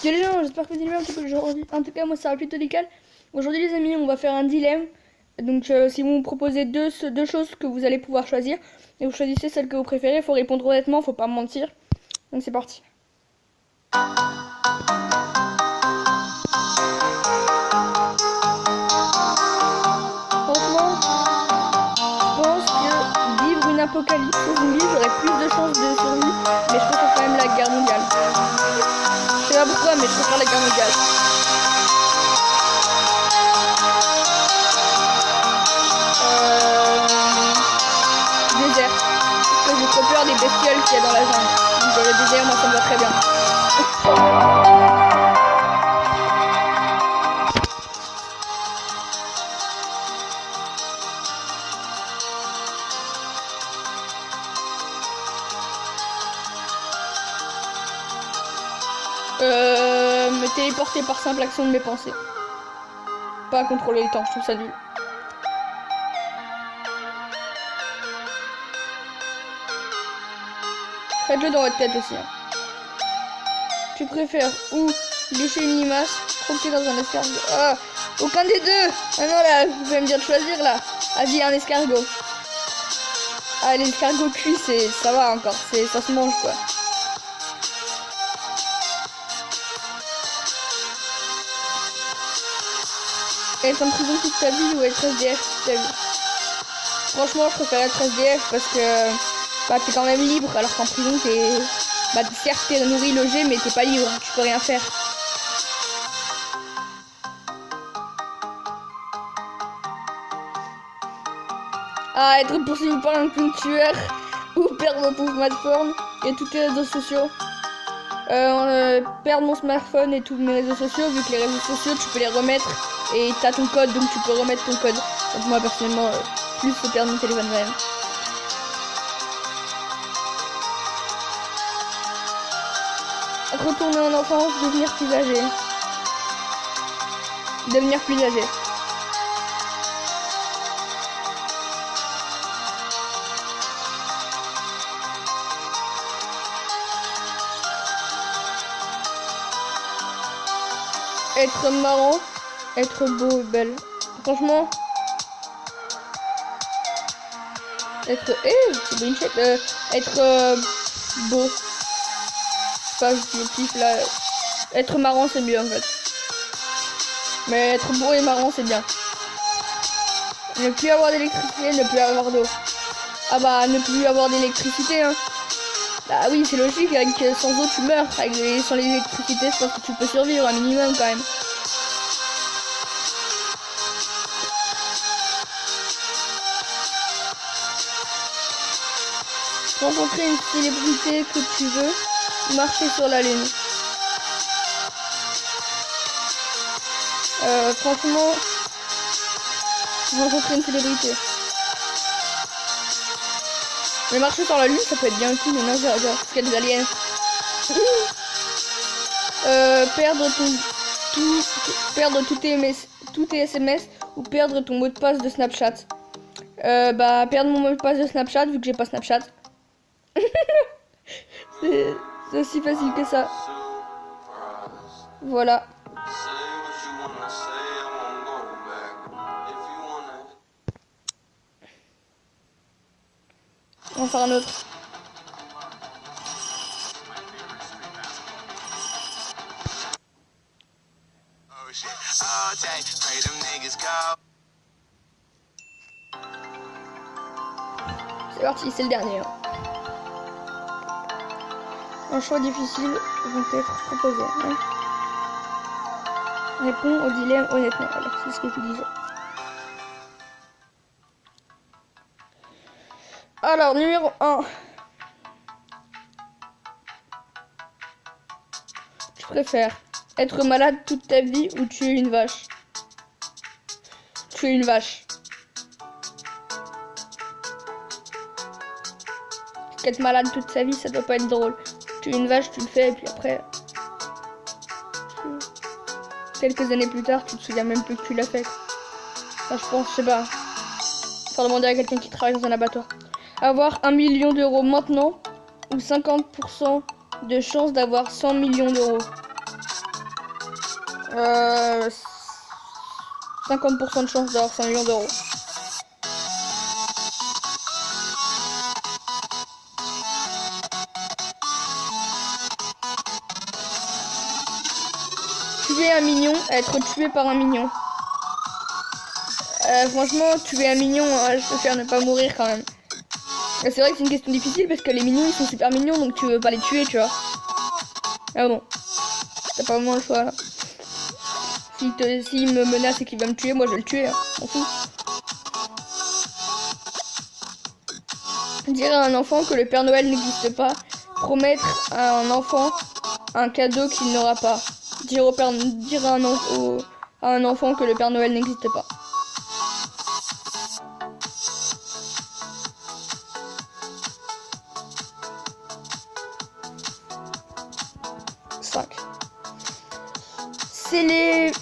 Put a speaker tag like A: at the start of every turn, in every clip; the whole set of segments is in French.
A: Yo les gens, j'espère que vous allez bien un petit peu aujourd'hui. En tout cas, moi ça va plutôt nickel. Aujourd'hui les amis, on va faire un dilemme. Donc si vous me proposez deux choses que vous allez pouvoir choisir, et vous choisissez celle que vous préférez, il faut répondre honnêtement, faut pas mentir. Donc c'est parti. Franchement, je pense que vivre une apocalypse zombie, j'aurais plus de chances de survie, mais je préfère quand même la guerre mondiale. Je sais pas pourquoi, mais je préfère la guerre mondiale. Désert. Parce que j'ai trop peur des bestioles qu'il y a dans la jungle. Donc le désert, moi ça me va très bien. Me téléporter par simple action de mes pensées. Pas contrôler le temps, je trouve ça nul. Faites-le dans votre tête aussi. Hein. Tu préfères ou lécher une limace, croquer dans un escargot. Ah, aucun des deux. Ah non là, vous pouvez me dire de choisir là. Vas-y, un escargot. Ah, l'escargot cuit, ça va encore, ça se mange quoi. Être en prison toute ta vie ou être SDF toute ta vie? Franchement, je préfère être SDF parce que bah, t'es quand même libre, alors qu'en prison, bah, certes, t'es nourri, logé, mais t'es pas libre, tu peux rien faire. Ah, être poursuivi par un clown tueur ou perdre ton smartphone et tous tes réseaux sociaux. Perdre mon smartphone et tous mes réseaux sociaux, vu que les réseaux sociaux, tu peux les remettre et t'as ton code, donc tu peux remettre ton code. Donc moi, personnellement, plus faut perdre mon téléphone quand même. Retourner en enfance, devenir plus âgé. Devenir plus âgé. Être marrant, être beau, belle. Franchement, être... c'est une chèque. Être beau. Je sais pas, je pif là. Être marrant, c'est mieux en fait. Mais être beau et marrant, c'est bien. Ne plus avoir d'électricité, ne plus avoir d'eau. Ah bah, ne plus avoir d'électricité, hein. Bah oui, c'est logique, sans eau tu meurs. Sans l'électricité, je pense que tu peux survivre un minimum quand même. Rencontrer une célébrité que tu veux, marcher sur la lune. Franchement, rencontrer une célébrité. Mais marcher sur la lune, ça peut être bien aussi, mais non, parce qu'il y a des aliens. Perdre tous tes SMS ou perdre ton mot de passe de Snapchat. Bah, perdre mon mot de passe de Snapchat, vu que j'ai pas Snapchat. C'est aussi facile que ça. Voilà. On va faire un autre. C'est parti, c'est le dernier. Un choix difficile vont être proposés. Hein. Réponds au dilemme honnêtement. Alors, c'est ce que tu disais. Alors, numéro 1. Tu préfères être malade toute ta vie ou tuer une vache? Tuer une vache. Parce qu'être malade toute sa vie, ça doit pas être drôle. Tuer une vache, tu le fais, et puis après... Quelques années plus tard, tu te souviens même plus que tu l'as fait. Enfin, je pense, je sais pas. Faut demander à quelqu'un qui travaille dans un abattoir. Avoir 1 million d'euros maintenant ou 50% de chance d'avoir 100 millions d'euros. 50% de chance d'avoir 5 millions d'euros. Tuer un mignon, être tué par un mignon. Franchement, tuer un mignon, je préfère ne pas mourir quand même. C'est vrai que c'est une question difficile parce que les mignons ils sont super mignons donc tu veux pas les tuer, tu vois. Ah bon, t'as pas vraiment le choix là. S'il me menace et qu'il va me tuer, moi je vais le tuer, hein. On fout. Dire à un enfant que le Père Noël n'existe pas. Promettre à un enfant un cadeau qu'il n'aura pas. Dire à un enfant que le Père Noël n'existe pas.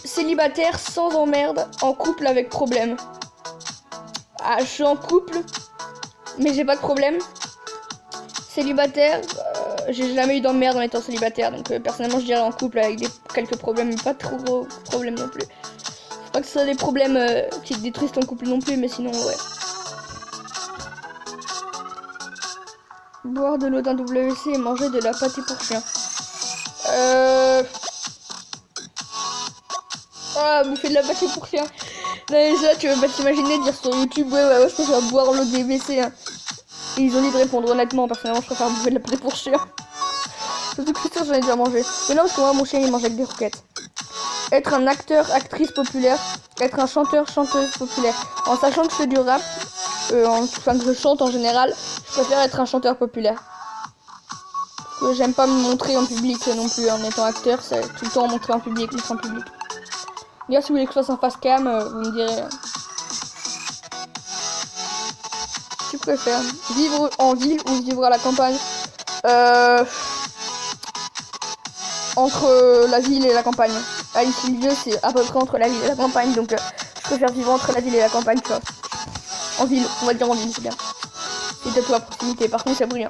A: Célibataire sans emmerde, en couple avec problème. Ah, je suis en couple, mais j'ai pas de problème. Célibataire, j'ai jamais eu d'emmerde en étant célibataire, donc personnellement je dirais en couple avec quelques problèmes, mais pas trop gros problèmes non plus. Faut pas que ce soit des problèmes qui détruisent ton couple non plus, mais sinon ouais. Boire de l'eau d'un WC et manger de la pâté pour chien. Ah, bouffer de la pâté pour chien. Non, mais ça, tu veux pas t'imaginer dire sur YouTube, ouais, je préfère boire l'eau des WC. Hein. Et ils ont dit de répondre honnêtement, personnellement, je préfère bouffer de la pâté pour chien. Surtout que je suis sûre, j'en ai déjà mangé. Mais non, parce que moi, mon chien, il mange avec des roquettes. Être un acteur, actrice populaire. Être un chanteur, chanteuse populaire. En sachant que je fais du rap, enfin que je chante en général, je préfère être un chanteur populaire. Parce que j'aime pas me montrer en public non plus en étant acteur, c'est tout le temps montrer en public, montrer en public. D'ailleurs, si vous voulez que je fasse un face cam, vous me direz. Tu préfères vivre en ville ou vivre à la campagne? Entre la ville et la campagne. Ah, ici, le lieu, c'est à peu près entre la ville et la campagne, donc je préfère vivre entre la ville et la campagne, tu vois. En ville, on va dire en ville, c'est bien. C'est peut-être à proximité, par contre, ça brille.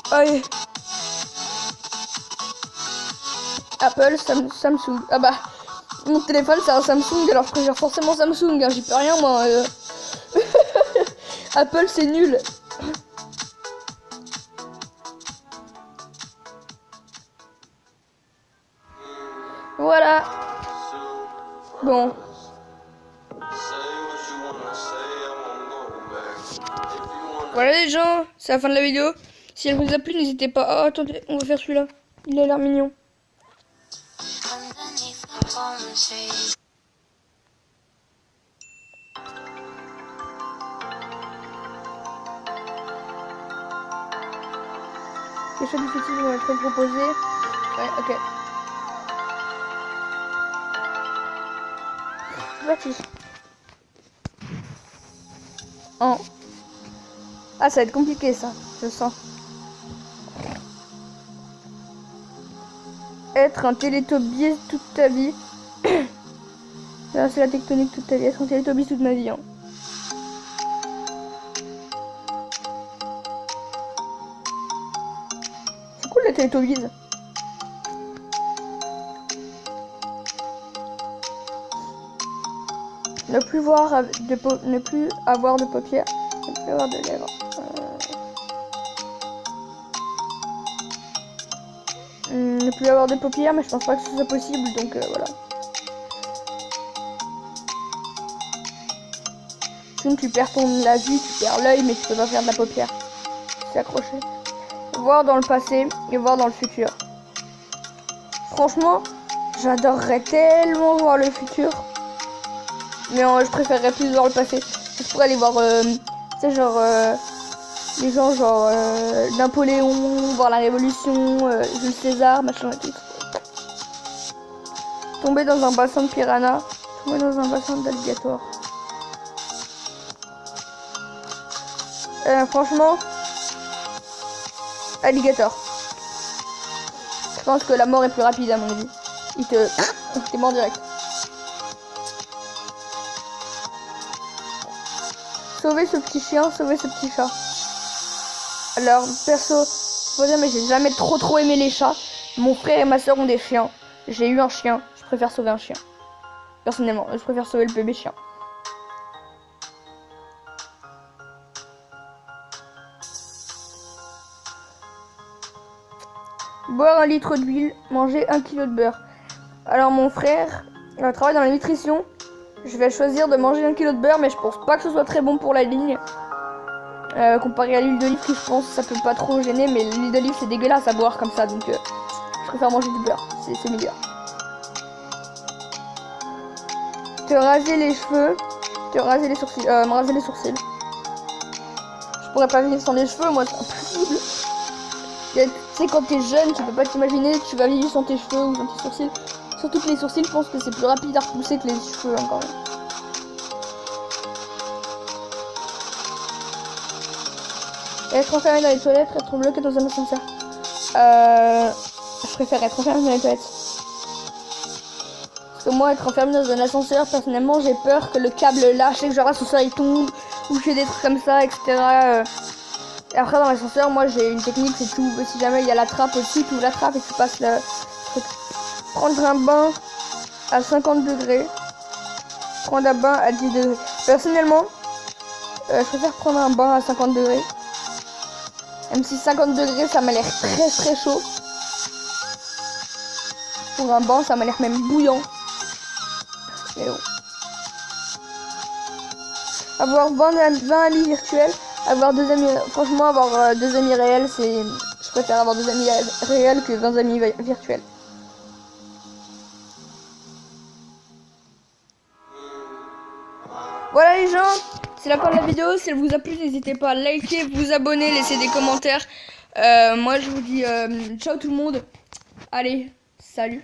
A: Allez. Apple, Samsung. Ah bah, mon téléphone c'est un Samsung, alors je préfère forcément Samsung, hein, j'y peux rien moi. Apple c'est nul. Voilà. Bon. Voilà les gens, c'est la fin de la vidéo. Si elle vous a plu, n'hésitez pas. Oh attendez, on va faire celui-là. Il a l'air mignon. Les choix difficiles vont être proposés. Ouais, ok. Parti. Oh. Ah, ça va être compliqué ça, je sens. Être un télétobie toute ta vie. C'est la tectonique toute ta vie. Être un télétobie toute ma vie. Hein. C'est cool la télétobie. Ne plus avoir de paupières. Ne plus avoir de lèvres. Ne plus avoir de paupières, mais je pense pas que ce soit possible, donc voilà. Sinon tu perds la vue, tu perds l'œil, mais tu peux pas faire de la paupière. C'est accroché. Voir dans le passé et voir dans le futur. Franchement, j'adorerais tellement voir le futur. Mais je préférerais plus voir le passé. Je pourrais aller voir, tu sais, genre, les gens genre Napoléon, voir la Révolution, Jules César, machin et tout. Tomber dans un bassin de piranha, tomber dans un bassin d'alligator. Franchement, alligator. Je pense que la mort est plus rapide à mon avis. T'es mort direct. Sauver ce petit chien, sauver ce petit chat. Alors perso, faut dire mais j'ai jamais trop aimé les chats. Mon frère et ma soeur ont des chiens. J'ai eu un chien. Je préfère sauver un chien. Personnellement, je préfère sauver le bébé chien. Boire 1 litre d'huile, manger 1 kg de beurre. Alors mon frère travaille dans la nutrition. Je vais choisir de manger 1 kg de beurre, mais je pense pas que ce soit très bon pour la ligne. Comparé à l'huile d'olive, que je pense que ça peut pas trop gêner, mais l'huile d'olive c'est dégueulasse à boire comme ça, donc je préfère manger du beurre, c'est meilleur. Te raser les cheveux, te raser les sourcils, me raser les sourcils. Je pourrais pas vivre sans les cheveux, moi c'est impossible. Tu sais, quand t'es jeune, tu peux pas t'imaginer que tu vas vivre sans tes cheveux ou sans tes sourcils. Surtout que les sourcils, je pense que c'est plus rapide à repousser que les cheveux, hein, quand même. Être enfermé dans les toilettes, être bloqué dans un ascenseur. Je préfère être enfermé dans les toilettes. Parce que moi, être enfermé dans un ascenseur, personnellement, j'ai peur que le câble lâche et que genre l'ascenseur il tombe, ou j'ai des trucs comme ça, etc. Et après, dans l'ascenseur, moi j'ai une technique, c'est tout. Si jamais il y a la trappe au-dessus, tu ouvres la trappe et tu passes le truc. Prendre un bain à 50 degrés. Prendre un bain à 10 degrés. Personnellement, je préfère prendre un bain à 50 degrés. Même si 50 degrés, ça m'a l'air très chaud. Pour un bain, ça m'a l'air même bouillant. Mais bon. Avoir 20 amis virtuels. Avoir 2 amis, franchement, avoir 2 amis réels, c'est... Je préfère avoir 2 amis réels que 20 amis virtuels. Voilà les gens, c'est la fin de la vidéo. Si elle vous a plu, n'hésitez pas à liker, vous abonner, laisser des commentaires. Moi, je vous dis ciao tout le monde. Allez, salut.